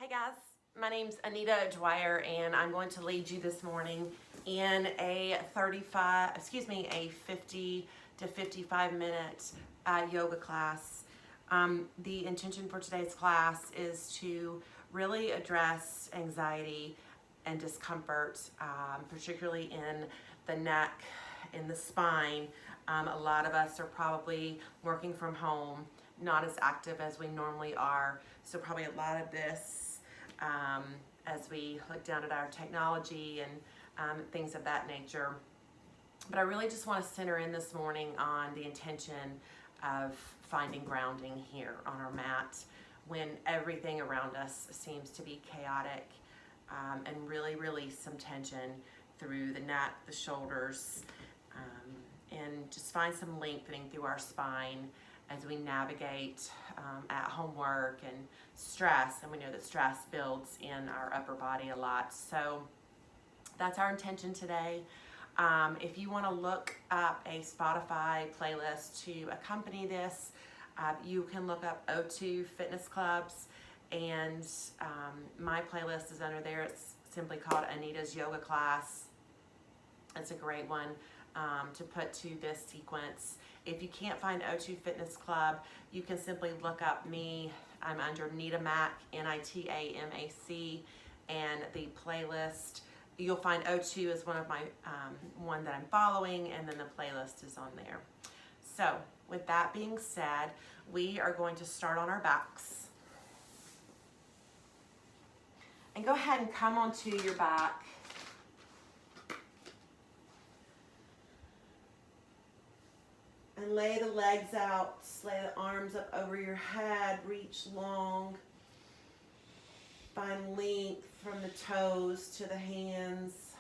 Hey guys, my name's Anita Dwyer and I'm going to lead you this morning in a 50 to 55 minute yoga class. The intention for today's class is to really address anxiety and discomfort, particularly in the neck, in the spine. A lot of us are probably working from home, not as active as we normally are, so probably a lot of this as we look down at our technology and things of that nature. But I really just want to center in this morning on the intention of finding grounding here on our mat when everything around us seems to be chaotic, and really release some tension through the neck, the shoulders, and just find some lengthening through our spine as we navigate at home work and stress. And we know that stress builds in our upper body a lot. So that's our intention today. If you want to look up a Spotify playlist to accompany this, you can look up O2 Fitness Clubs, and my playlist is under there. It's simply called Anita's Yoga Class. It's a great one to put to this sequence. If you can't find O2 Fitness Club, you can simply look up me. I'm under Nita Mac, N-I-T-A-M-A-C, and the playlist. You'll find O2 is one of my one that I'm following, and then the playlist is on there. So with that being said, we are going to start on our backs. And go ahead and come onto your back. And lay the legs out, lay the arms up over your head, reach long. Find length from the toes to the hands.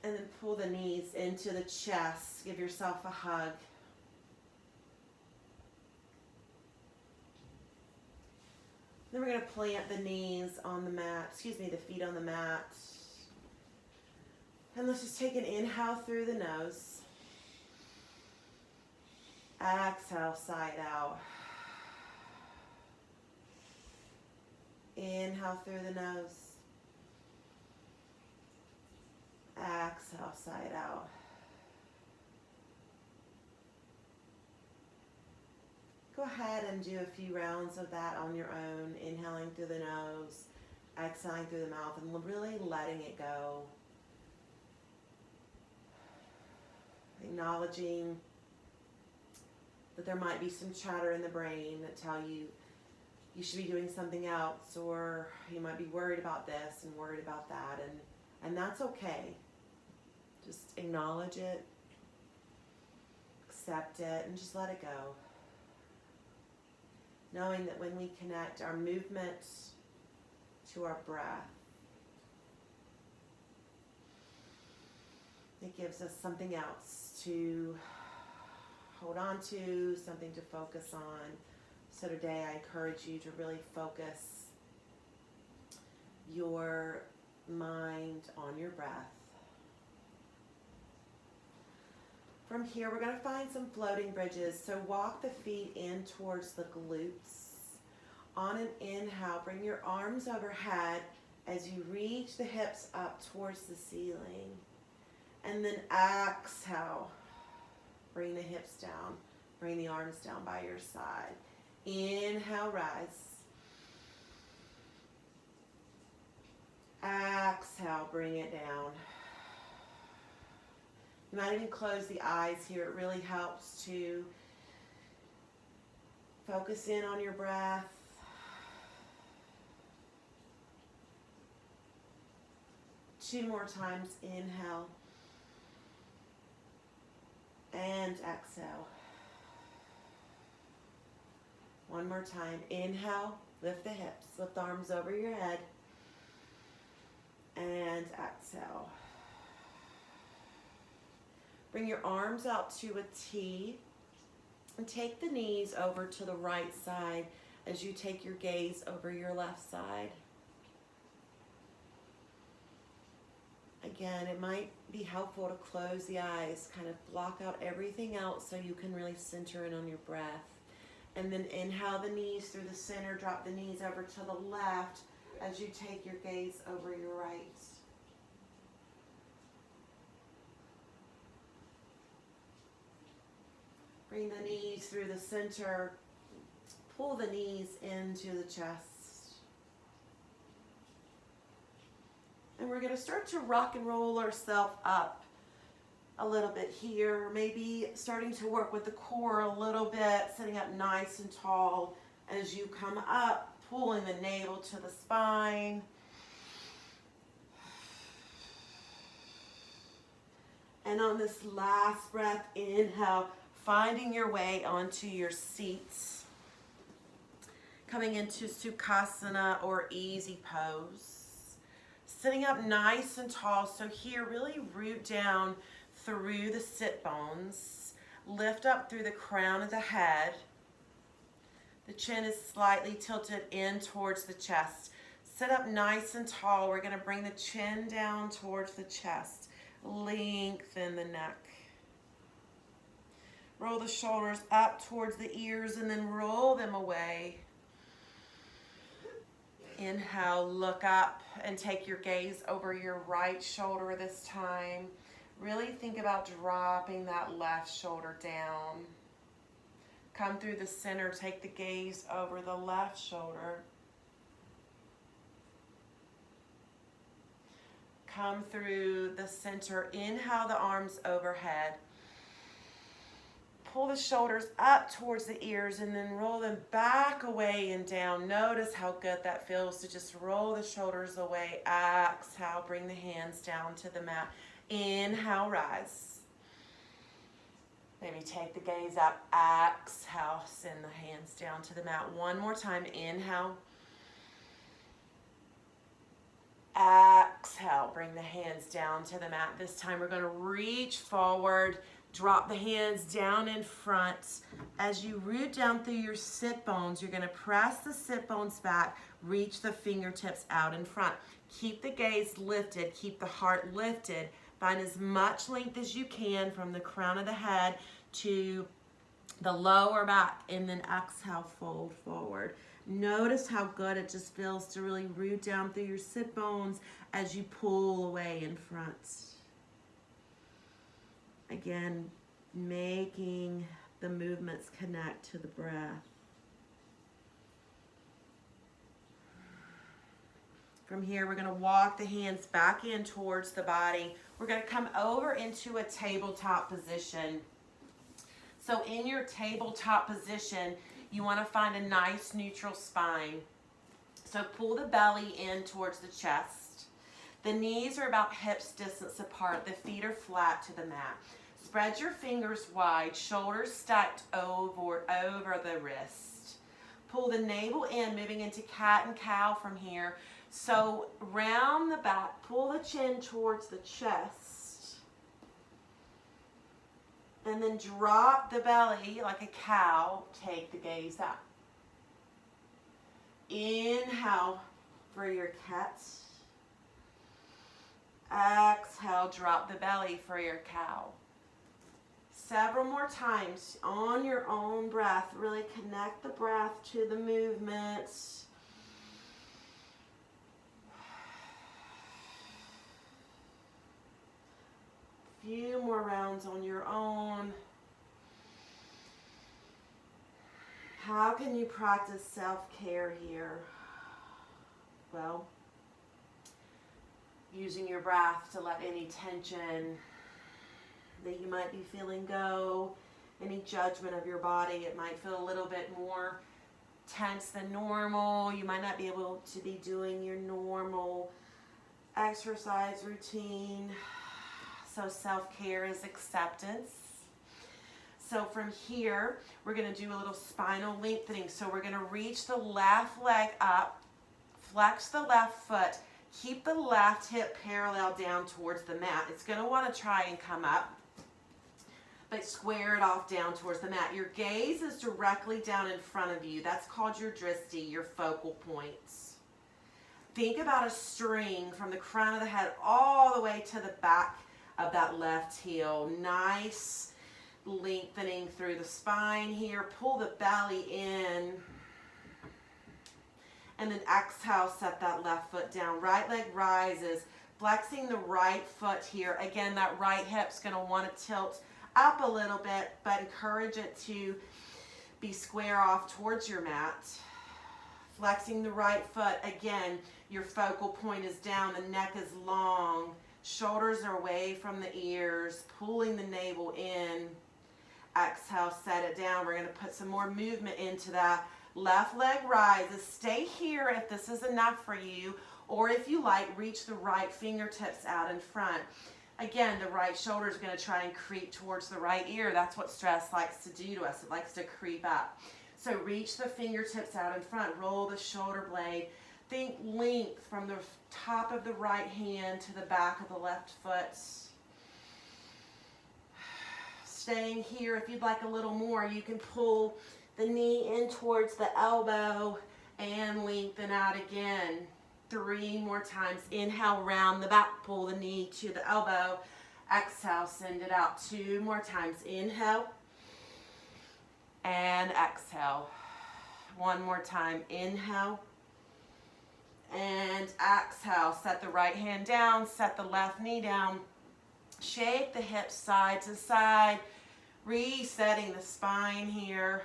And then pull the knees into the chest. Give yourself a hug. Then we're going to plant the knees on the mat, the feet on the mat. And let's just take an inhale through the nose. Exhale, side out. Inhale through the nose. Exhale, side out. Go ahead and do a few rounds of that on your own, inhaling through the nose, exhaling through the mouth, and really letting it go. Acknowledging that there might be some chatter in the brain that tell you you should be doing something else, or you might be worried about this and worried about that, and that's okay. Just acknowledge it, accept it, and just let it go. Knowing that when we connect our movement to our breath, it gives us something else to hold on to, something to focus on. So today I encourage you to really focus your mind on your breath. From here, we're going to find some floating bridges. So walk the feet in towards the glutes. On an inhale, bring your arms overhead as you reach the hips up towards the ceiling. And then exhale, bring the hips down, bring the arms down by your side. Inhale, rise. Exhale, bring it down. You might even close the eyes here. It really helps to focus in on your breath. Two more times, inhale. And exhale. One more time. Inhale, lift the hips, lift the arms over your head. And exhale. Bring your arms out to a T and take the knees over to the right side as you take your gaze over your left side. Again, it might be helpful to close the eyes, kind of block out everything else so you can really center in on your breath. And then inhale the knees through the center, drop the knees over to the left as you take your gaze over your right. Bring the knees through the center, pull the knees into the chest. And we're going to start to rock and roll ourselves up a little bit here, maybe starting to work with the core a little bit, sitting up nice and tall as you come up, pulling the navel to the spine. And on this last breath, inhale, finding your way onto your seats, coming into Sukhasana or easy pose. Sitting up nice and tall, so here really root down through the sit bones, lift up through the crown of the head. The chin is slightly tilted in towards the chest. Sit up nice and tall. We're going to bring the chin down towards the chest. Lengthen the neck. Roll the shoulders up towards the ears and then roll them away. Inhale, look up and take your gaze over your right shoulder this time. Really think about dropping that left shoulder down. Come through the center, take the gaze over the left shoulder. Come through the center, inhale the arms overhead. Pull the shoulders up towards the ears and then roll them back away and down. Notice how good that feels to just roll the shoulders away. Exhale, bring the hands down to the mat. Inhale, rise. Maybe take the gaze up. Exhale, send the hands down to the mat. One more time. Inhale. Exhale, bring the hands down to the mat. This time we're going to reach forward. Drop the hands down in front. As you root down through your sit bones, you're going to press the sit bones back, reach the fingertips out in front. Keep the gaze lifted, keep the heart lifted. Find as much length as you can from the crown of the head to the lower back, and then exhale, fold forward. Notice how good it just feels to really root down through your sit bones as you pull away in front. Again, making the movements connect to the breath. From here, we're going to walk the hands back in towards the body. We're going to come over into a tabletop position. So in your tabletop position, you want to find a nice neutral spine. So pull the belly in towards the chest. The knees are about hips distance apart. The feet are flat to the mat. Spread your fingers wide, shoulders stacked over the wrist. Pull the navel in, moving into cat and cow from here. So round the back, pull the chin towards the chest. And then drop the belly like a cow. Take the gaze up. Inhale for your cat. Exhale, drop the belly for your cow. Several more times on your own breath. Really connect the breath to the movement. Few more rounds on your own. How can you practice self-care here? Well, using your breath to let any tension that you might be feeling go, any judgment of your body. It might feel a little bit more tense than normal. You might not be able to be doing your normal exercise routine. So self-care is acceptance. So from here, we're going to do a little spinal lengthening. So we're going to reach the left leg up, flex the left foot, keep the left hip parallel down towards the mat. It's going to want to try and come up, but square it off down towards the mat. Your gaze is directly down in front of you. That's called your drishti, your focal points. Think about a string from the crown of the head all the way to the back of that left heel. Nice lengthening through the spine here. Pull the belly in. And then exhale, set that left foot down. Right leg rises, flexing the right foot here. Again, that right hip's gonna wanna tilt up a little bit, but encourage it to be square off towards your mat. Flexing the right foot. Again, your focal point is down, the neck is long, shoulders are away from the ears, pulling the navel in. Exhale, set it down. We're gonna put some more movement into that. Left leg rises. Stay here if this is enough for you, or if you like, reach the right fingertips out in front. Again, the right shoulder is going to try and creep towards the right ear. That's what stress likes to do to us. It likes to creep up. So reach the fingertips out in front. Roll the shoulder blade. Think length from the top of the right hand to the back of the left foot. Staying here. If you'd like a little more, you can pull the knee in towards the elbow and lengthen out again. 3 more times. Inhale, round the back, pull the knee to the elbow. Exhale, send it out. 2 more times. Inhale and exhale. 1 more time. Inhale and exhale. Set the right hand down, set the left knee down. Shake the hips side to side, resetting the spine here.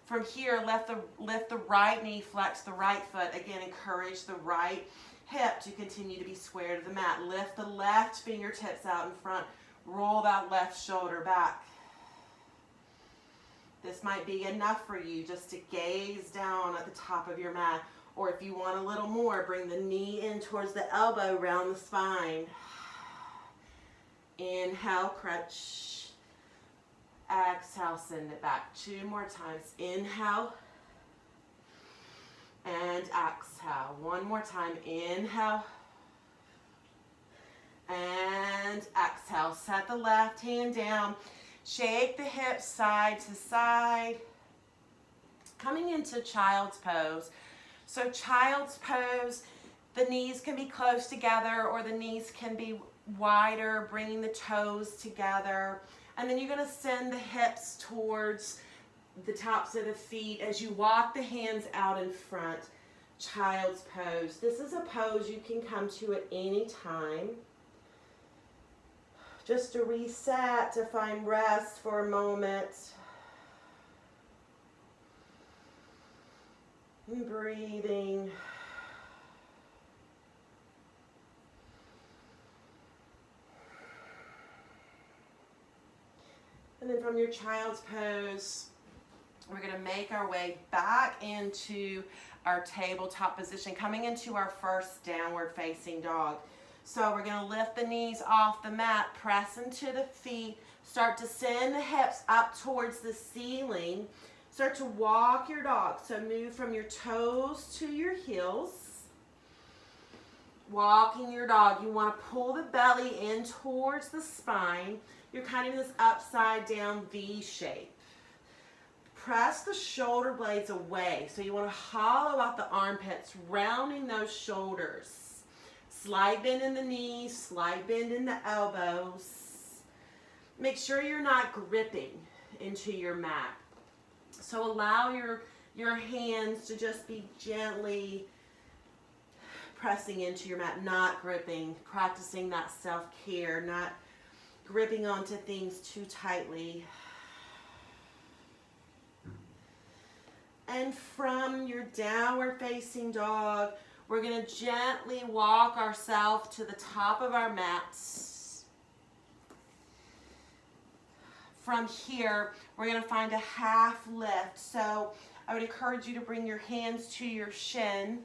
From here, lift the right knee, flex the right foot. Again, encourage the right hip to continue to be square to the mat. Lift the left fingertips out in front. Roll that left shoulder back. This might be enough for you just to gaze down at the top of your mat. Or if you want a little more, bring the knee in towards the elbow, round the spine. Inhale, crunch. Exhale, send it back. 2 more times. Inhale and exhale. 1 more time. Inhale and exhale. Set the left hand down. Shake the hips side to side. Coming into child's pose. So child's pose, the knees can be close together or the knees can be wider, bringing the toes together. And then you're going to send the hips towards the tops of the feet as you walk the hands out in front. Child's pose. This is a pose you can come to at any time. Just to reset, to find rest for a moment. And breathing. And then from your child's pose, we're going to make our way back into our tabletop position, coming into our first downward facing dog. So we're going to lift the knees off the mat, press into the feet, start to send the hips up towards the ceiling. Start to walk your dog. So move from your toes to your heels. Walking your dog, you want to pull the belly in towards the spine. You're kind of in this upside down V shape. Press the shoulder blades away. So you want to hollow out the armpits, rounding those shoulders. Slight bend in the knees, slight bend in the elbows. Make sure you're not gripping into your mat. So allow your hands to just be gently pressing into your mat, not gripping, practicing that self-care, not gripping onto things too tightly. And from your downward facing dog, we're going to gently walk ourselves to the top of our mats. From here, we're going to find a half lift. So I would encourage you to bring your hands to your shins.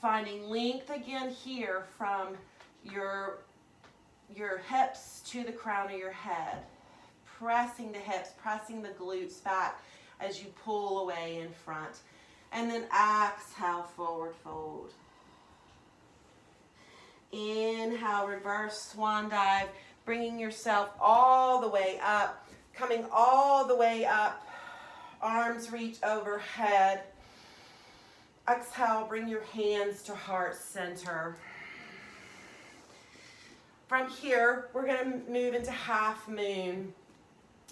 Finding length again here from your hips to the crown of your head. Pressing the hips, pressing the glutes back as you pull away in front. And then exhale, forward fold. Inhale, reverse swan dive, bringing yourself all the way up, coming all the way up Arms reach overhead. Exhale, bring your hands to heart center. From here, we're going to move into half moon.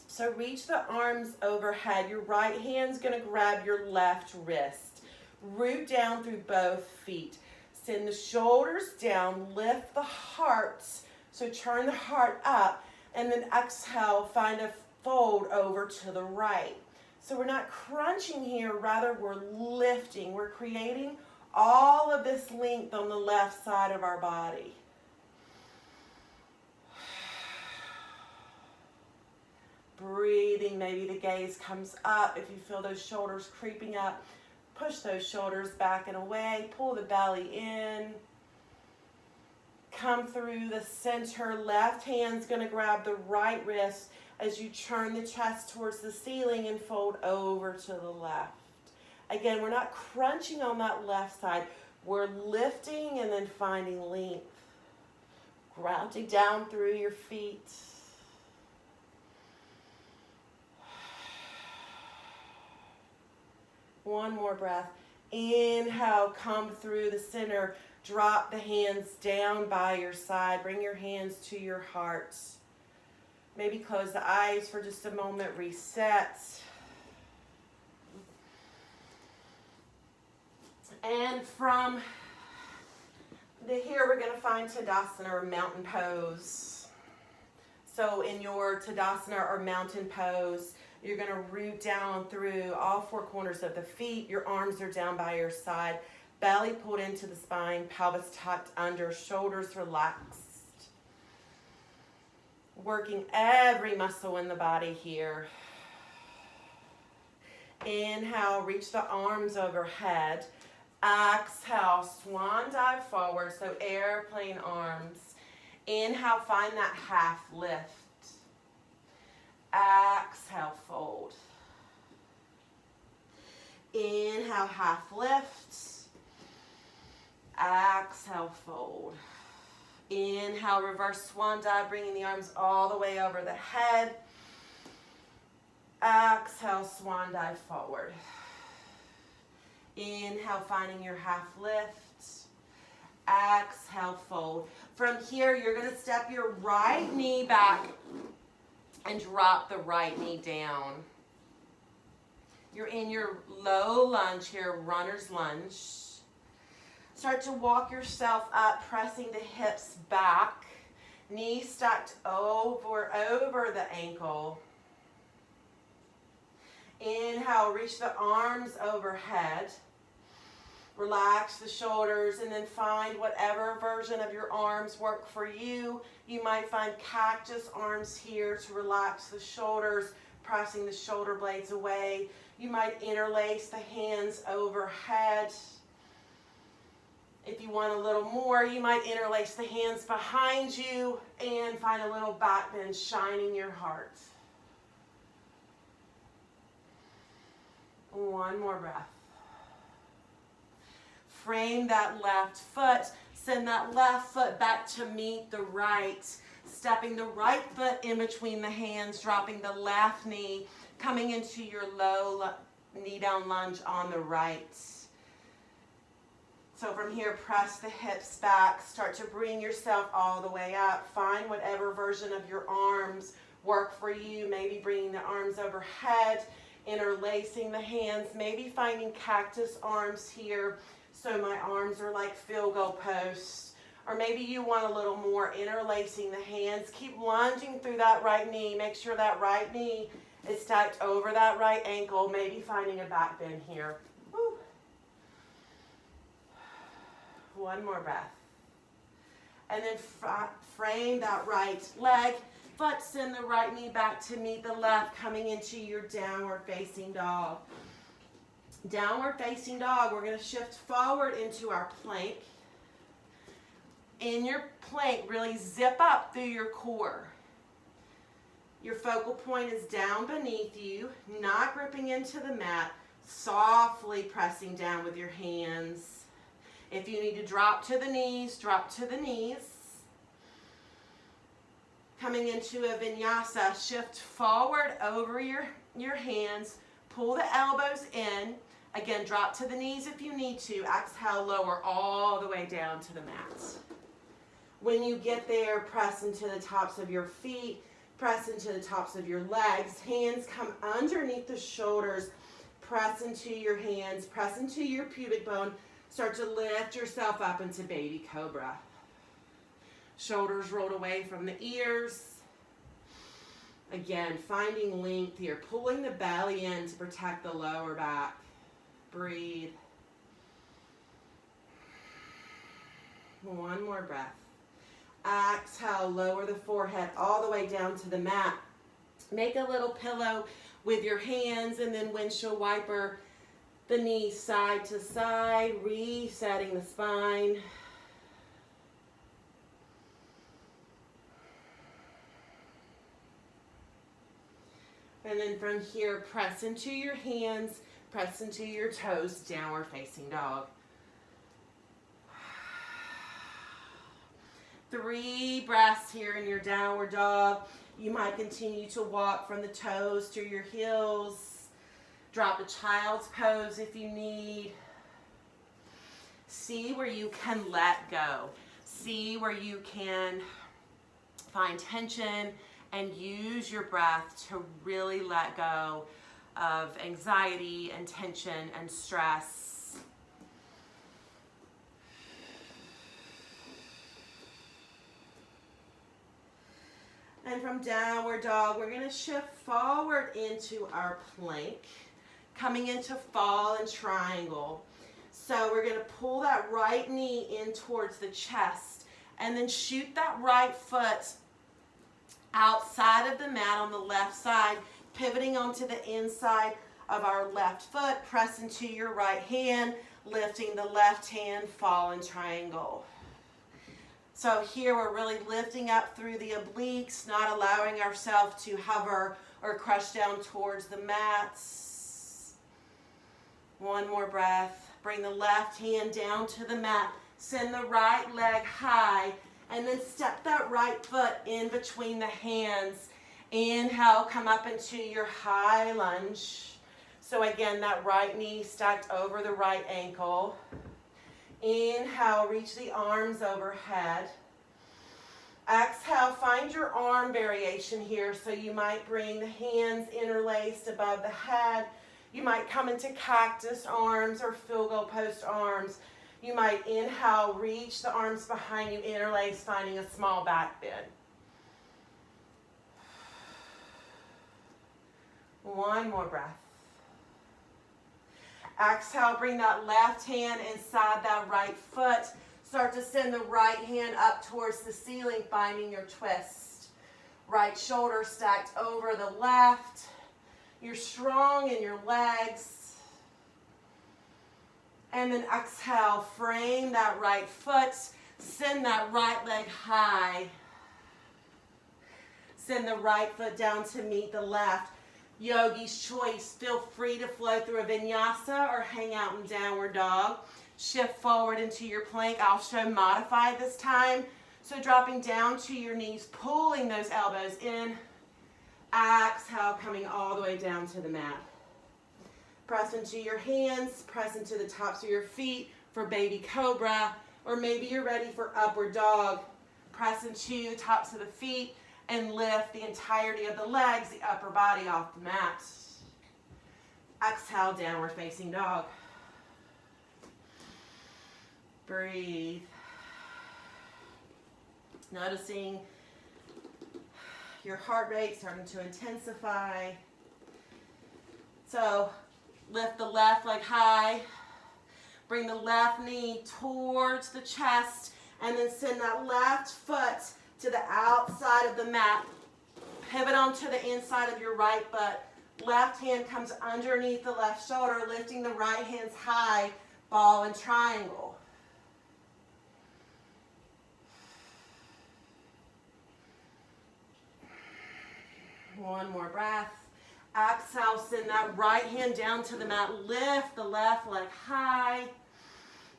So reach the arms overhead. Your right hand's going to grab your left wrist. Root down through both feet. Send the shoulders down, lift the heart. So turn the heart up, and then exhale, find a fold over to the right. So we're not crunching here, rather we're lifting. We're creating all of this length on the left side of our body. Breathing, maybe the gaze comes up. If you feel those shoulders creeping up, push those shoulders back and away. Pull the belly in. Come through the center. Left hand's going to grab the right wrist as you turn the chest towards the ceiling and fold over to the left. Again, we're not crunching on that left side. We're lifting and then finding length. Grounding down through your feet. One more breath. Inhale, come through the center. Drop the hands down by your side. Bring your hands to your heart. Maybe close the eyes for just a moment. Reset. And from here, we're going to find Tadasana or mountain pose. So in your Tadasana or mountain pose, you're going to root down through all four corners of the feet. Your arms are down by your side. Belly pulled into the spine. Pelvis tucked under. Shoulders relaxed. Working every muscle in the body here. Inhale, reach the arms overhead. Exhale, swan dive forward, so airplane arms. Inhale, find that half lift. Exhale, fold. Inhale, half lift. Exhale, fold. Inhale, reverse swan dive, bringing the arms all the way over the head. Exhale, swan dive forward. Inhale, finding your half lift. Exhale, fold. From here, you're going to step your right knee back and drop the right knee down. You're in your low lunge here, runner's lunge. Start to walk yourself up, pressing the hips back. Knees stacked over the ankle. Inhale, reach the arms overhead. Relax the shoulders and then find whatever version of your arms work for you. You might find cactus arms here to relax the shoulders, pressing the shoulder blades away. You might interlace the hands overhead. If you want a little more, you might interlace the hands behind you and find a little back bend, shining your heart. One more breath. Frame that left foot. Send that left foot back to meet the right. Stepping the right foot in between the hands, dropping the left knee, coming into your low knee down lunge on the right. So from here, press the hips back. Start to bring yourself all the way up. Find whatever version of your arms work for you. Maybe bringing the arms overhead, interlacing the hands, maybe finding cactus arms here. So my arms are like field goal posts. Or maybe you want a little more, interlacing the hands. Keep lunging through that right knee. Make sure that right knee is stacked over that right ankle. Maybe finding a back bend here. Woo. One more breath. And then frame that right leg. Foot, send the right knee back to meet the left, coming into your downward facing dog. Downward facing dog, we're going to shift forward into our plank. In your plank, really zip up through your core. Your focal point is down beneath you, not gripping into the mat, softly pressing down with your hands. If you need to drop to the knees, drop to the knees. Coming into a vinyasa, shift forward over your hands, pull the elbows in. Again, drop to the knees if you need to. Exhale, lower all the way down to the mat. When you get there, press into the tops of your feet, press into the tops of your legs. Hands come underneath the shoulders. Press into your hands, press into your pubic bone. Start to lift yourself up into baby cobra. Shoulders rolled away from the ears. Again, finding length here, pulling the belly in to protect the lower back. Breathe. One more breath. Exhale, lower the forehead all the way down to the mat. Make a little pillow with your hands and then windshield wiper the knees side to side, resetting the spine. And then from here, press into your hands, press into your toes, downward facing dog. 3 breaths here in your downward dog. You might continue to walk from the toes to your heels. Drop to child's pose if you need. See where you can let go. See where you can find tension and use your breath to really let go of anxiety and tension and stress. And from downward dog, we're going to shift forward into our plank, coming into fall and triangle. So we're going to pull that right knee in towards the chest and then shoot that right foot outside of the mat on the left side, pivoting onto the inside of our left foot. Press into your right hand, lifting the left hand, fall in triangle. So here we're really lifting up through the obliques, not allowing ourselves to hover or crush down towards the mats. One more breath. Bring the left hand down to the mat. Send the right leg high, and then step that right foot in between the hands. Inhale, come up into your high lunge. So again, that right knee stacked over the right ankle. Inhale, reach the arms overhead. Exhale, find your arm variation here. So you might bring the hands interlaced above the head. You might come into cactus arms or field goal post arms. You might inhale, reach the arms behind you, interlace, finding a small back bend. One more breath. Exhale, bring that left hand inside that right foot. Start to send the right hand up towards the ceiling, finding your twist. Right shoulder stacked over the left. You're strong in your legs. And then exhale, frame that right foot. Send that right leg high. Send the right foot down to meet the left. Yogi's choice. Feel free to flow through a vinyasa or hang out in downward dog. Shift forward into your plank. I'll show modified this time. So dropping down to your knees, pulling those elbows in. Exhale, coming all the way down to the mat. Press into your hands, press into the tops of your feet for baby cobra, or maybe you're ready for upward dog. Press into the tops of the feet and lift the entirety of the legs, the upper body off the mat. Exhale, downward facing dog. Breathe. Noticing your heart rate starting to intensify. So lift the left leg high. Bring the left knee towards the chest and then send that left foot to the outside of the mat. Pivot onto the inside of your right foot. Left hand comes underneath the left shoulder, lifting the right hands high, ball and triangle. One more breath. Exhale, send that right hand down to the mat. Lift the left leg high.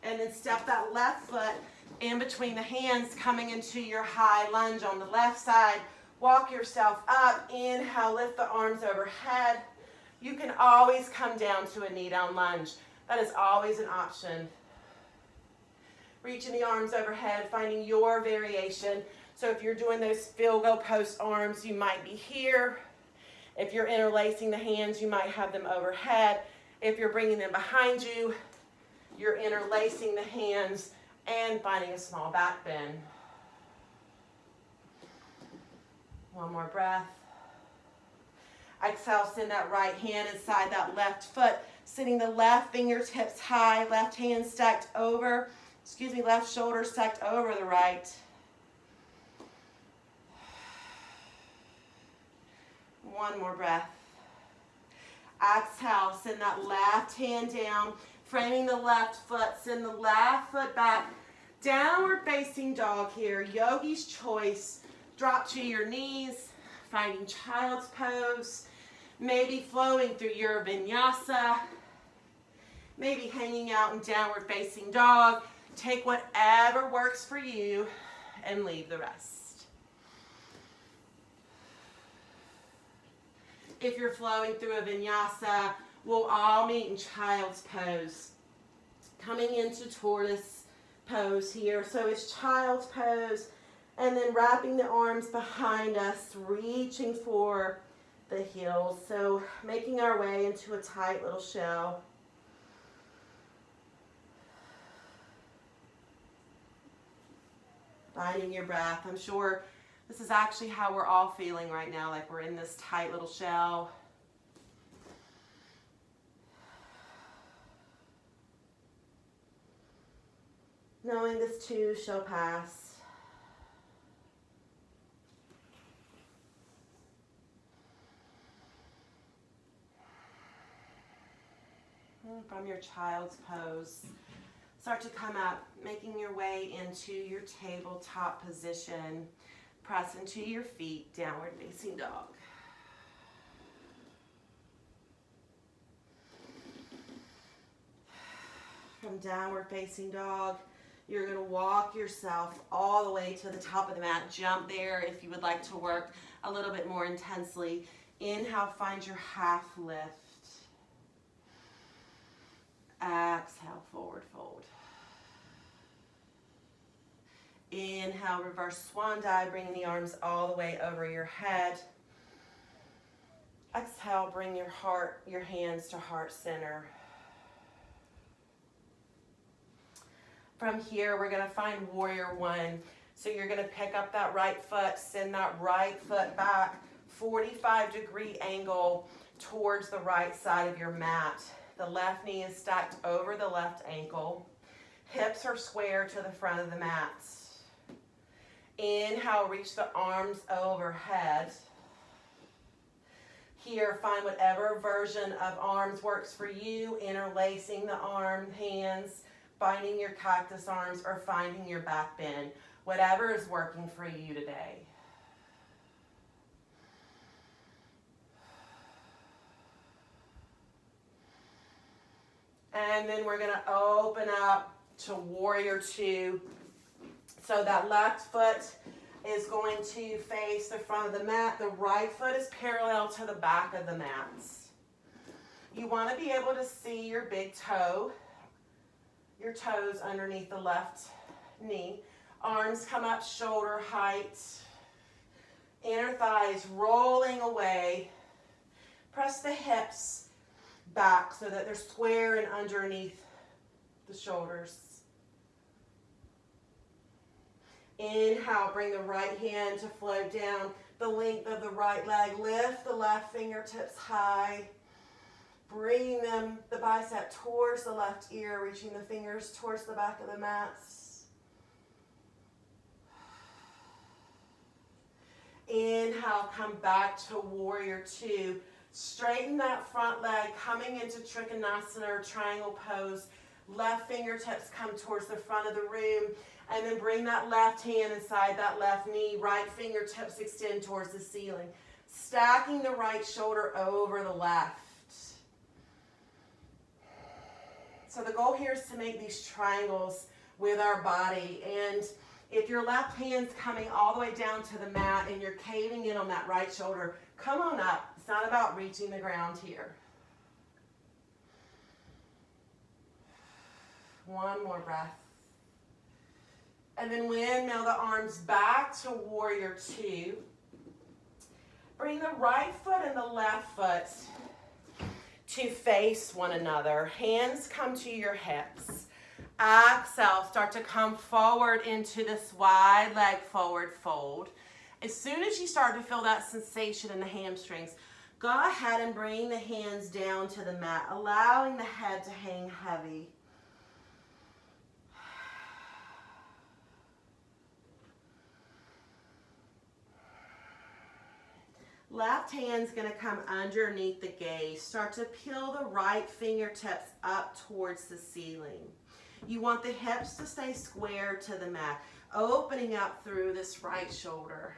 And then step that left foot in between the hands, coming into your high lunge on the left side. Walk yourself up. Inhale, lift the arms overhead. You can always come down to a knee down lunge. That is always an option. Reaching the arms overhead, finding your variation. So if you're doing those field goal post arms, you might be here. If you're interlacing the hands, you might have them overhead. If you're bringing them behind you, you're interlacing the hands and finding a small back bend. One more breath. Exhale, send that right hand inside that left foot, sending the left fingertips high, left hand stacked over, left shoulder stacked over the right. One more breath. Exhale, send that left hand down, framing the left foot, send the left foot back. Downward facing dog here, yogi's choice. Drop to your knees, finding child's pose, maybe flowing through your vinyasa, maybe hanging out in downward facing dog. Take whatever works for you and leave the rest. If you're flowing through a vinyasa, we'll all meet in child's pose. Coming into tortoise pose here. So it's child's pose, and then wrapping the arms behind us, reaching for the heels. So making our way into a tight little shell. Finding your breath. I'm sure this is actually how we're all feeling right now, like we're in this tight little shell. Knowing this too shall pass. From your child's pose, start to come up, making your way into your tabletop position. Press into your feet, downward facing dog. From downward facing dog, you're going to walk yourself all the way to the top of the mat. Jump there if you would like to work a little bit more intensely. Inhale, find your half lift. Exhale, forward fold. Inhale, reverse swan dive, bringing the arms all the way over your head. Exhale, bring your hands to heart center. From here, we're going to find warrior one. So you're going to pick up that right foot, send that right foot back, 45-degree angle towards the right side of your mat. The left knee is stacked over the left ankle. Hips are square to the front of the mat. Inhale, reach the arms overhead. Here, find whatever version of arms works for you, interlacing the hands, finding your cactus arms, or finding your back bend. Whatever is working for you today. And then we're going to open up to warrior two. So that left foot is going to face the front of the mat. The right foot is parallel to the back of the mat. You want to be able to see your big toe, your toes underneath the left knee. Arms come up shoulder height. Inner thighs rolling away. Press the hips back so that they're square and underneath the shoulders. Inhale, bring the right hand to float down the length of the right leg. Lift the left fingertips high. Bringing the bicep towards the left ear, reaching the fingers towards the back of the mats. Inhale, come back to warrior two. Straighten that front leg, coming into Trikonasana or triangle pose. Left fingertips come towards the front of the room. And then bring that left hand inside that left knee. Right fingertips extend towards the ceiling. Stacking the right shoulder over the left. So the goal here is to make these triangles with our body. And if your left hand's coming all the way down to the mat and you're caving in on that right shoulder, come on up. It's not about reaching the ground here. One more breath. And then windmill the arms back to warrior two. Bring the right foot and the left foot to face one another. Hands come to your hips. Exhale, start to come forward into this wide leg forward fold. As soon as you start to feel that sensation in the hamstrings, go ahead and bring the hands down to the mat, allowing the head to hang heavy. Left hand's going to come underneath the gaze. Start to peel the right fingertips up towards the ceiling. You want the hips to stay square to the mat, opening up through this right shoulder.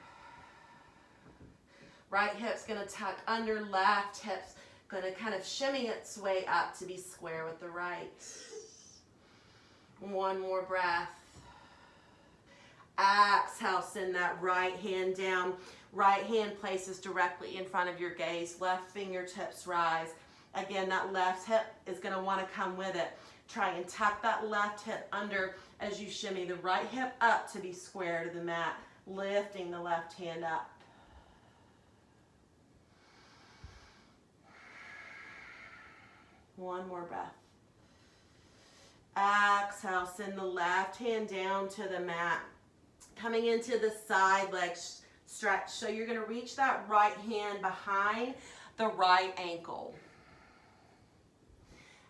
Right hip's going to tuck under, left hip's going to kind of shimmy its way up to be square with the right. One more breath. Exhale, send that right hand down. Right hand places directly in front of your gaze. Left fingertips rise. Again, that left hip is going to want to come with it. Try and tuck that left hip under as you shimmy the right hip up to be square to the mat, lifting the left hand up. One more breath. Exhale, send the left hand down to the mat. Coming into the side leg stretch. So you're going to reach that right hand behind the right ankle.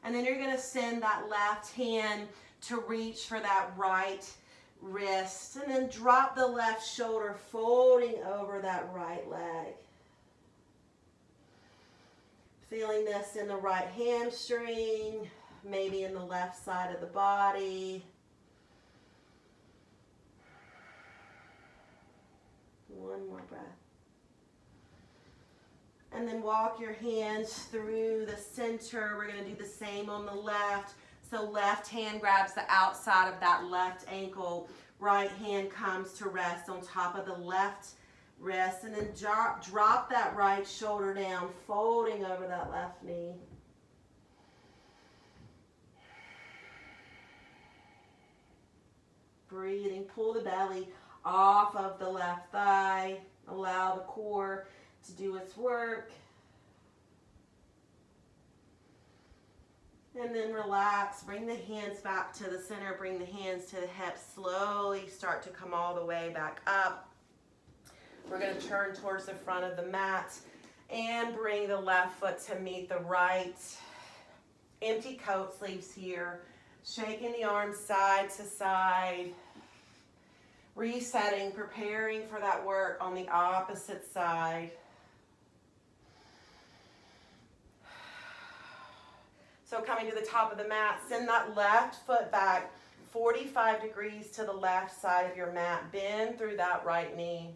And then you're going to send that left hand to reach for that right wrist. And then drop the left shoulder, folding over that right leg. Feeling this in the right hamstring, maybe in the left side of the body. One more breath. And then walk your hands through the center. We're going to do the same on the left. So left hand grabs the outside of that left ankle. Right hand comes to rest on top of the left wrist. And then drop that right shoulder down, folding over that left knee. Breathing, pull the belly off of the left thigh. Allow the core to do its work. And then relax. Bring the hands back to the center. Bring the hands to the hips. Slowly start to come all the way back up. We're going to turn towards the front of the mat and bring the left foot to meet the right. Empty coat sleeves here. Shaking the arms side to side. Resetting, preparing for that work on the opposite side. So coming to the top of the mat, send that left foot back 45 degrees to the left side of your mat. Bend through that right knee.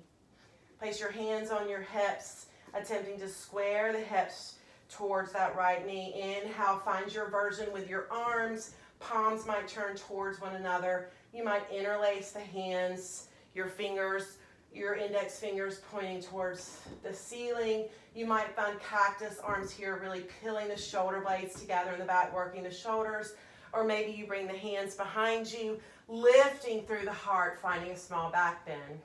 Place your hands on your hips, attempting to square the hips towards that right knee. Inhale, find your version with your arms. Palms might turn towards one another. You might interlace the hands, your fingers, your index fingers pointing towards the ceiling. You might find cactus arms here, really peeling the shoulder blades together in the back, working the shoulders. Or maybe you bring the hands behind you, lifting through the heart, finding a small back bend.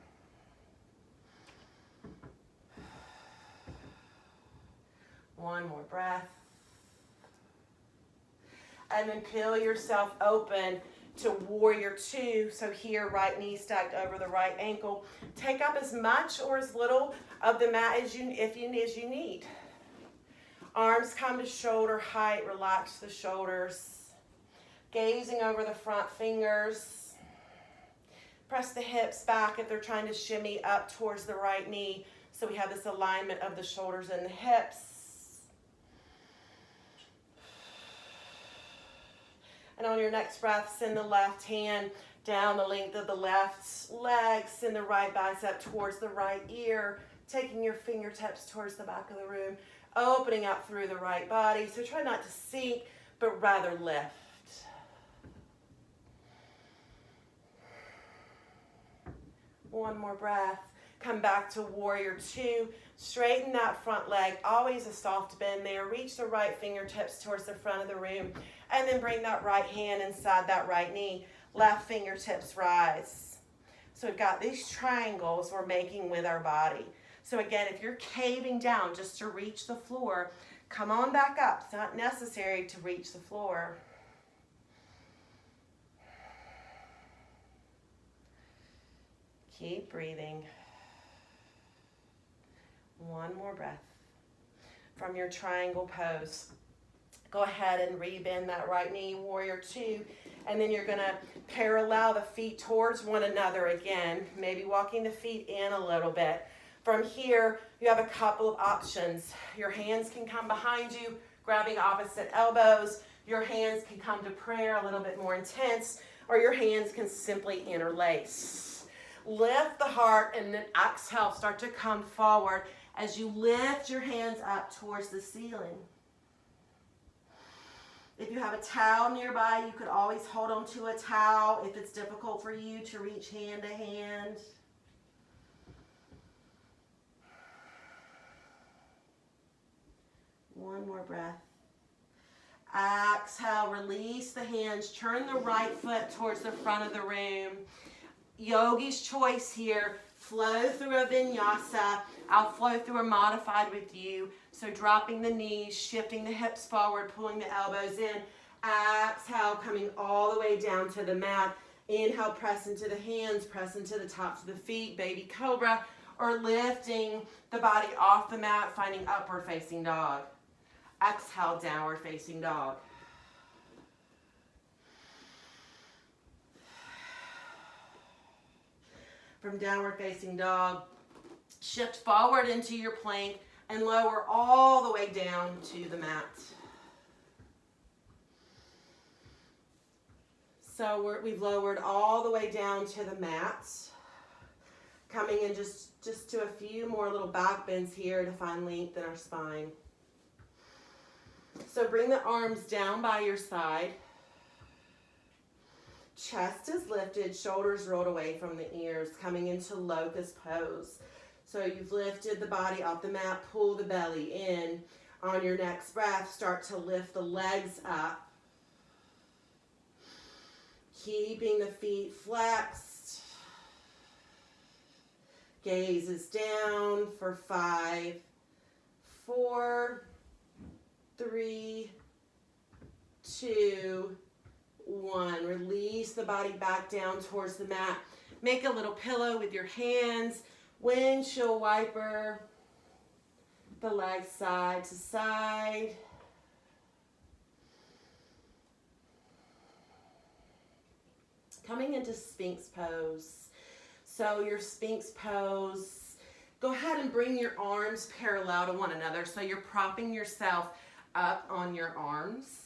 One more breath. And then peel yourself open to warrior two. So here, right knee stacked over the right ankle. Take up as much or as little of the mat as you need. Arms come to shoulder height. Relax the shoulders. Gazing over the front fingers. Press the hips back if they're trying to shimmy up towards the right knee. So we have this alignment of the shoulders and the hips. And on your next breath, send the left hand down the length of the left leg. Send the right bicep towards the right ear, taking your fingertips towards the back of the room, opening up through the right body. So try not to sink, but rather lift. One more breath. Come back to warrior two. Straighten that front leg, always a soft bend there. Reach the right fingertips towards the front of the room, and then bring that right hand inside that right knee. Left fingertips rise. So we've got these triangles we're making with our body. So again, if you're caving down just to reach the floor, come on back up. It's not necessary to reach the floor. Keep breathing. One more breath. From your triangle pose, go ahead and rebend that right knee, warrior two, and then you're gonna parallel the feet towards one another again, maybe walking the feet in a little bit. From here, you have a couple of options. Your hands can come behind you, grabbing opposite elbows. Your hands can come to prayer, a little bit more intense, or your hands can simply interlace. Lift the heart and then exhale, start to come forward as you lift your hands up towards the ceiling. If you have a towel nearby, you could always hold on to a towel if it's difficult for you to reach hand to hand. One more breath. Exhale, release the hands, turn the right foot towards the front of the room. Yogi's choice here, flow through a vinyasa. I'll flow through a modified with you. So dropping the knees, shifting the hips forward, pulling the elbows in. Exhale, coming all the way down to the mat. Inhale, press into the hands, press into the tops of the feet, baby cobra, or lifting the body off the mat, finding upward facing dog. Exhale, downward facing dog. From downward facing dog, shift forward into your plank and lower all the way down to the mat. So we've lowered all the way down to the mat. Coming in just to a few more little back bends here to find length in our spine. So bring the arms down by your side. Chest is lifted, shoulders rolled away from the ears, coming into locust pose. So you've lifted the body off the mat, pull the belly in. On your next breath, start to lift the legs up. Keeping the feet flexed. Gaze is down for 5, 4, 3, 2, 1. Release the body back down towards the mat. Make a little pillow with your hands. Windshield wiper the legs side to side. Coming into Sphinx pose. So your Sphinx pose, go ahead and bring your arms parallel to one another. So you're propping yourself up on your arms.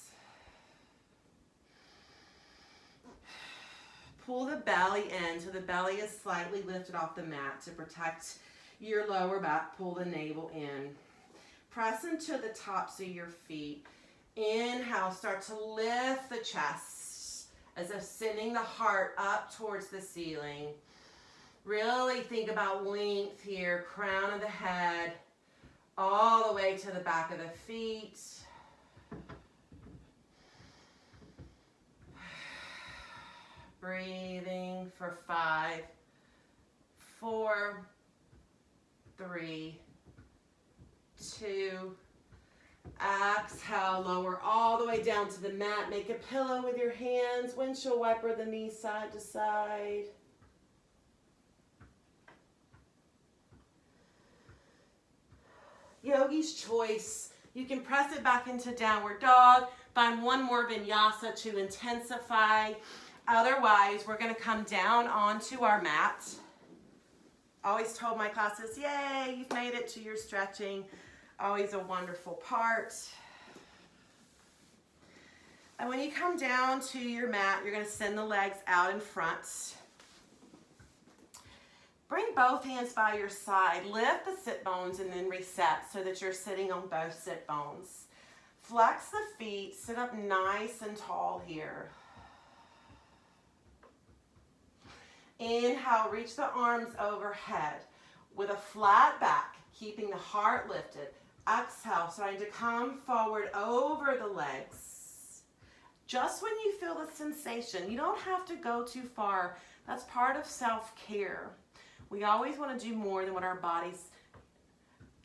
Pull the belly in so the belly is slightly lifted off the mat to protect your lower back. Pull the navel in. Press into the tops of your feet. Inhale, start to lift the chest as if sending the heart up towards the ceiling. Really think about length here, crown of the head, all the way to the back of the feet. Breathing for 5, 4, 3, 2. Exhale, lower all the way down to the mat. Make a pillow with your hands. Windshield wiper the knees side to side. Yogi's choice. You can press it back into downward dog. Find one more vinyasa to intensify. Otherwise, we're going to come down onto our mat. Always told my classes, yay, you've made it to your stretching. Always a wonderful part. And when you come down to your mat, you're going to send the legs out in front. Bring both hands by your side. Lift the sit bones and then reset so that you're sitting on both sit bones. Flex the feet. Sit up nice and tall here. Inhale, reach the arms overhead with a flat back. keeping the heart lifted. Exhale, starting to come forward over the legs. Just when you feel the sensation, you don't have to go too far. That's part of self-care. We always want to do more than what our bodies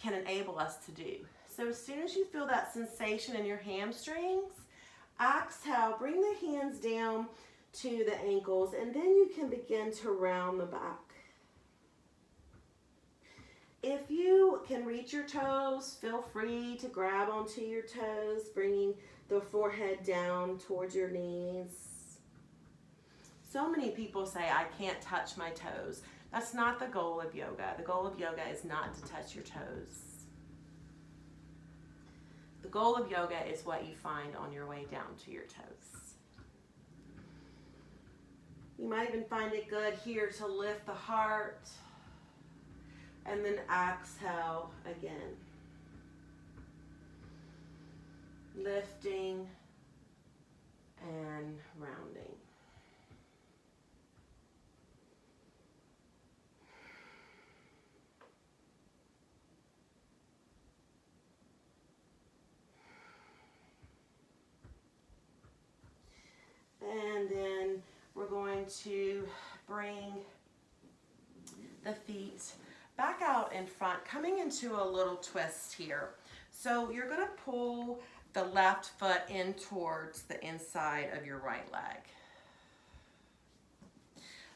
can enable us to do. So as soon as you feel that sensation in your hamstrings, exhale, bring the hands down to the ankles, and then you can begin to round the back. If you can reach your toes, feel free to grab onto your toes, bringing the forehead down towards your knees. So many people say, I can't touch my toes. That's not the goal of yoga. The goal of yoga is not to touch your toes. The goal of yoga is what you find on your way down to your toes. You might even find it good here to lift the heart and then exhale again. Lifting and rounding. And then we're going to bring the feet back out in front, coming into a little twist here. So you're going to pull the left foot in towards the inside of your right leg.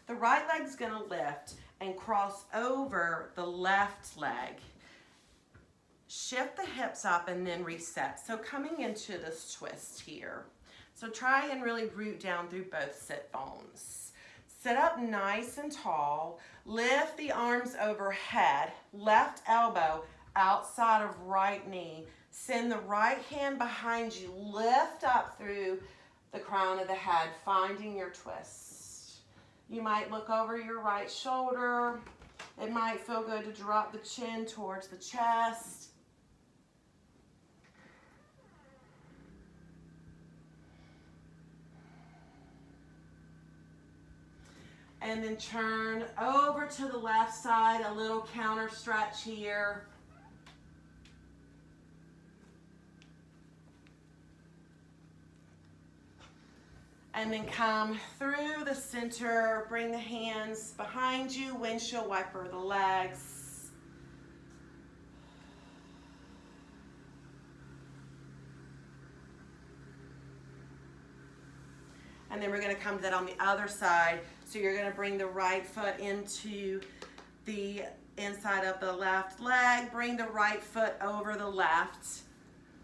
The right leg's going to lift and cross over the left leg. Shift the hips up and then reset. So coming into this twist here. So try and really root down through both sit bones. Sit up nice and tall. Lift the arms overhead. Left elbow outside of right knee. Send the right hand behind you. Lift up through the crown of the head, finding your twist. You might look over your right shoulder. It might feel good to drop the chin towards the chest. And then turn over to the left side, a little counter stretch here. And then come through the center, bring the hands behind you, windshield wiper the legs. And then we're going to come to that on the other side. So you're going to bring the right foot into the inside of the left leg. Bring the right foot over the left.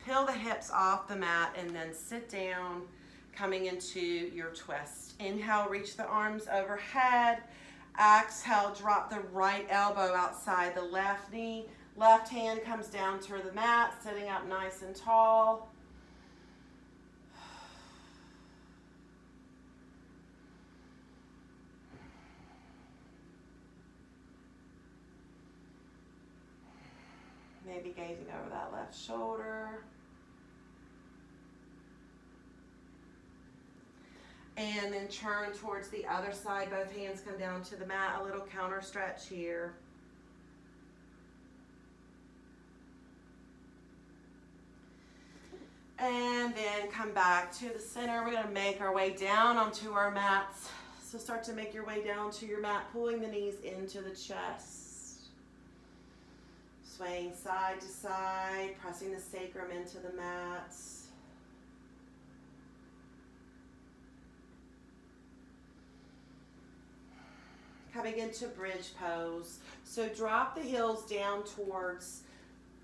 Peel the hips off the mat and then sit down, coming into your twist. Inhale, reach the arms overhead. Exhale, drop the right elbow outside the left knee. Left hand comes down to the mat, sitting up nice and tall. Maybe gazing over that left shoulder. And then turn towards the other side. Both hands come down to the mat. A little counter stretch here. And then come back to the center. We're going to make our way down onto our mats. So start to make your way down to your mat, pulling the knees into the chest. Swaying side to side, pressing the sacrum into the mat. Coming into bridge pose. So drop the heels down towards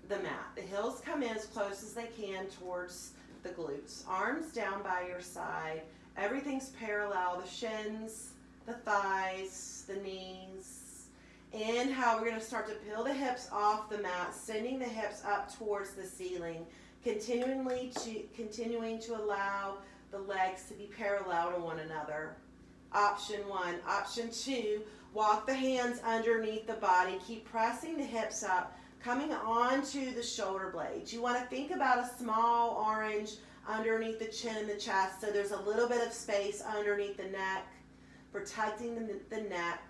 the mat. The heels come in as close as they can towards the glutes. Arms down by your side. Everything's parallel. The shins, the thighs, the knees. Inhale, we're going to start to peel the hips off the mat, sending the hips up towards the ceiling, continuing to allow the legs to be parallel to one another. Option 1. Option 2, walk the hands underneath the body. Keep pressing the hips up, coming onto the shoulder blades. You want to think about a small orange underneath the chin and the chest, so there's a little bit of space underneath the neck, protecting the neck.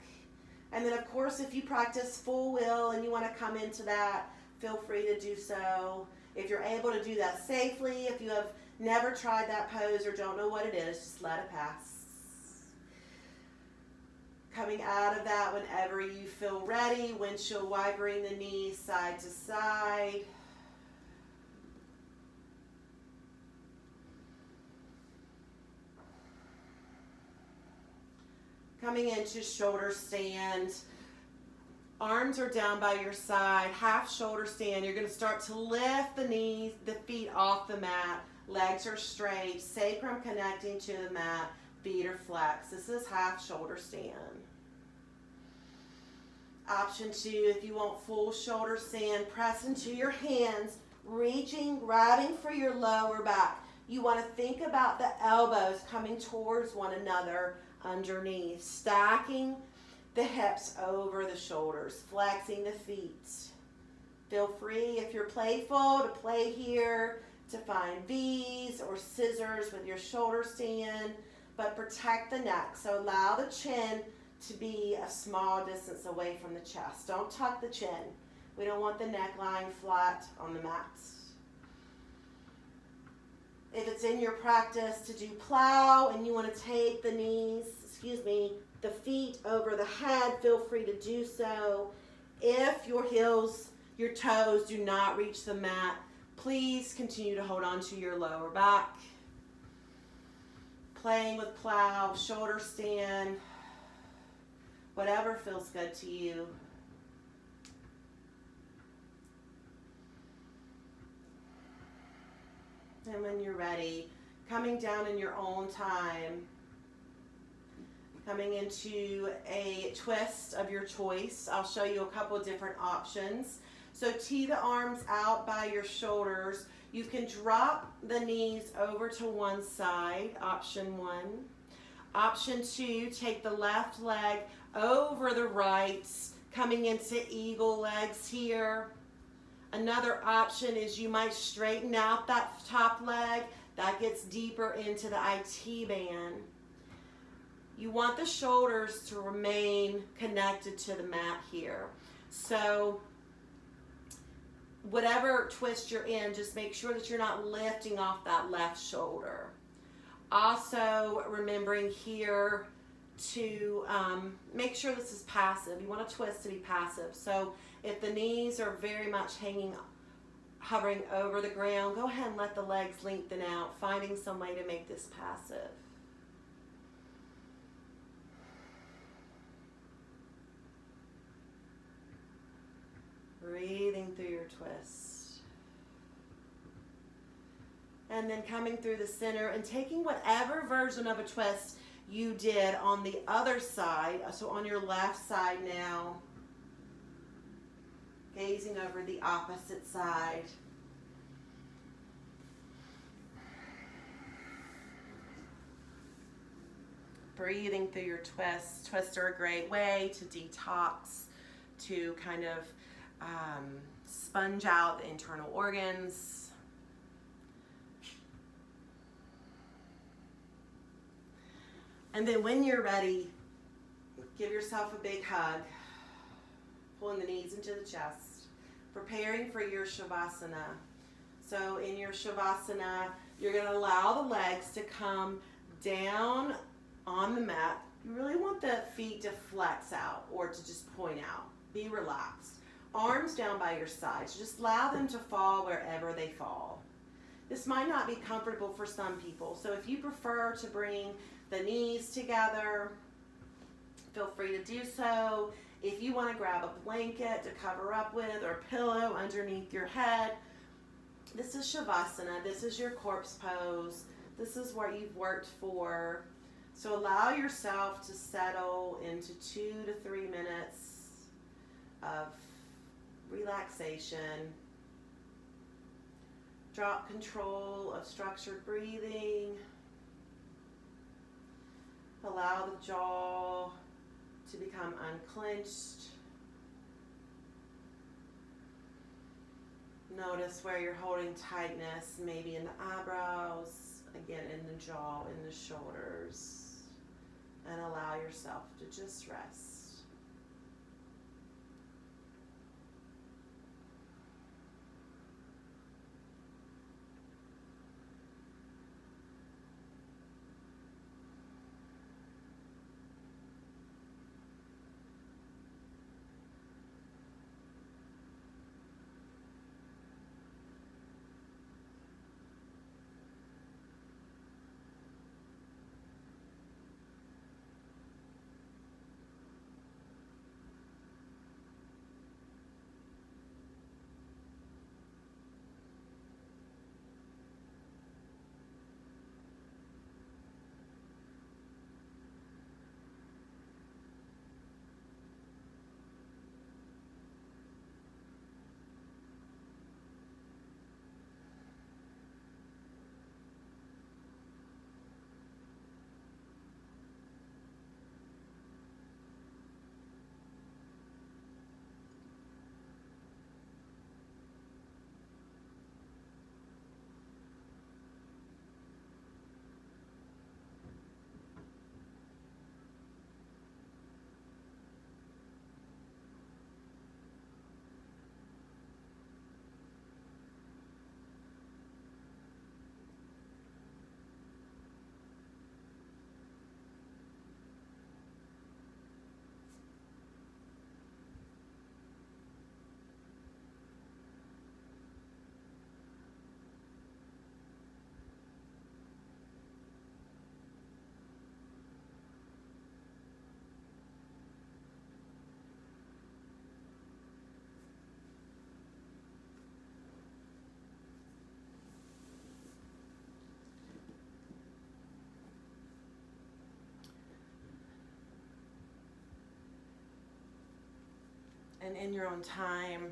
And then, of course, if you practice full wheel and you want to come into that, feel free to do so. If you're able to do that safely, if you have never tried that pose or don't know what it is, just let it pass. Coming out of that whenever you feel ready, windshield wipering the knees side to side. Coming into shoulder stand. Arms are down by your side, half shoulder stand. You're going to start to lift the knees, the feet off the mat. Legs are straight, sacrum connecting to the mat, feet are flexed. This is half shoulder stand. Option 2, if you want full shoulder stand, press into your hands, reaching, grabbing for your lower back. You want to think about the elbows coming towards one another underneath, stacking the hips over the shoulders, flexing the feet. Feel free, if you're playful, to play here, to find V's or scissors with your shoulder stand, but protect the neck. So allow the chin to be a small distance away from the chest. Don't tuck the chin. We don't want the neck lying flat on the mat. If it's in your practice to do plow and you want to take the knees, the feet over the head, feel free to do so. If your heels, your toes do not reach the mat, please continue to hold on to your lower back. Playing with plow, shoulder stand, whatever feels good to you. And when you're ready, coming down in your own time, coming into a twist of your choice. I'll show you a couple of different options. So tee the arms out by your shoulders. You can drop the knees over to one side, option 1. Option 2, take the left leg over the right, coming into eagle legs here. Another option is you might straighten out that top leg. That gets deeper into the IT band. You want the shoulders to remain connected to the mat here. So whatever twist you're in, just make sure that you're not lifting off that left shoulder. Also remembering here to make sure this is passive. You want a twist to be passive. So if the knees are very much hovering over the ground, go ahead and let the legs lengthen out, finding some way to make this passive. Breathing through your twist. And then coming through the center and taking whatever version of a twist you did on the other side, so on your left side now, gazing over the opposite side. Breathing through your twists. Twists are a great way to detox, to kind of sponge out the internal organs. And then when you're ready, give yourself a big hug, pulling the knees into the chest, preparing for your Shavasana. So in your Shavasana, you're going to allow the legs to come down on the mat. You really want the feet to flex out or to just point out. Be relaxed. Arms down by your sides. Just allow them to fall wherever they fall. This might not be comfortable for some people, so if you prefer to bring the knees together, feel free to do so. If you want to grab a blanket to cover up with or a pillow underneath your head, this is Shavasana. This is your corpse pose. This is what you've worked for. So allow yourself to settle into 2 to 3 minutes of relaxation. Drop control of structured breathing. Allow the jaw to become unclenched. Notice where you're holding tightness, maybe in the eyebrows, again in the jaw, in the shoulders. And allow yourself to just rest. And in your own time,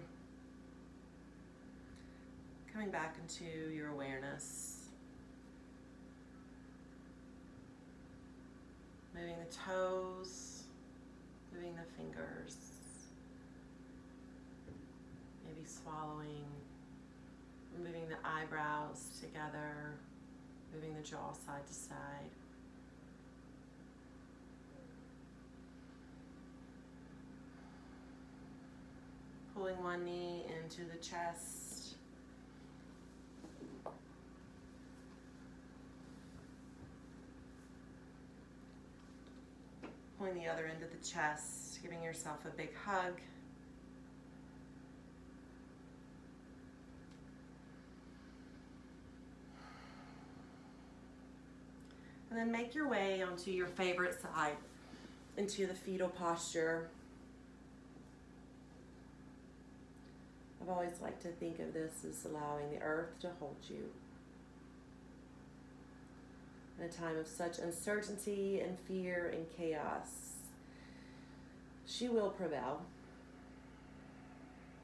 coming back into your awareness, moving the toes, moving the fingers, maybe swallowing, moving the eyebrows together, moving the jaw side to side. Pulling one knee into the chest. Pulling the other into the chest, giving yourself a big hug. And then make your way onto your favorite side, into the fetal posture. I've always liked to think of this as allowing the earth to hold you. In a time of such uncertainty and fear and chaos, she will prevail.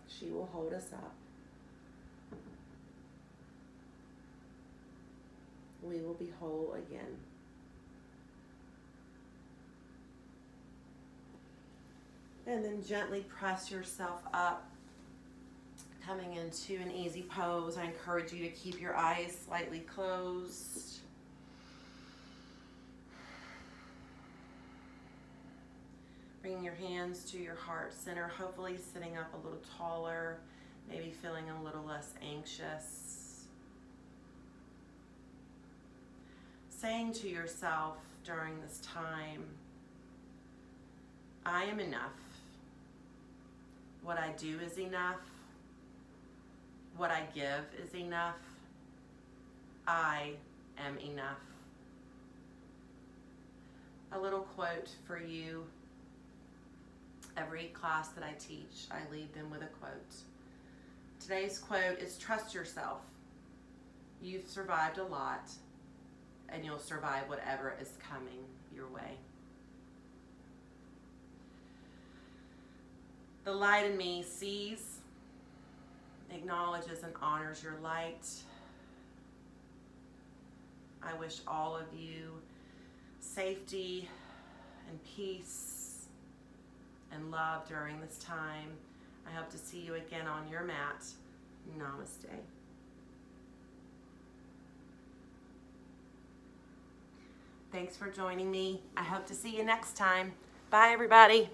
She will hold us up. We will be whole again. And then gently press yourself up, coming into an easy pose. I encourage you to keep your eyes slightly closed. Bringing your hands to your heart center, hopefully sitting up a little taller, maybe feeling a little less anxious. Saying to yourself during this time, I am enough. What I do is enough. What I give is enough. I am enough. A little quote for you. Every class that I teach, I leave them with a quote. Today's quote is, trust yourself. You've survived a lot, and you'll survive whatever is coming your way. The light in me sees, acknowledges, and honors your light. I wish all of you safety and peace and love during this time. I hope to see you again on your mat. Namaste. Thanks for joining me. I hope to see you next time. Bye, everybody.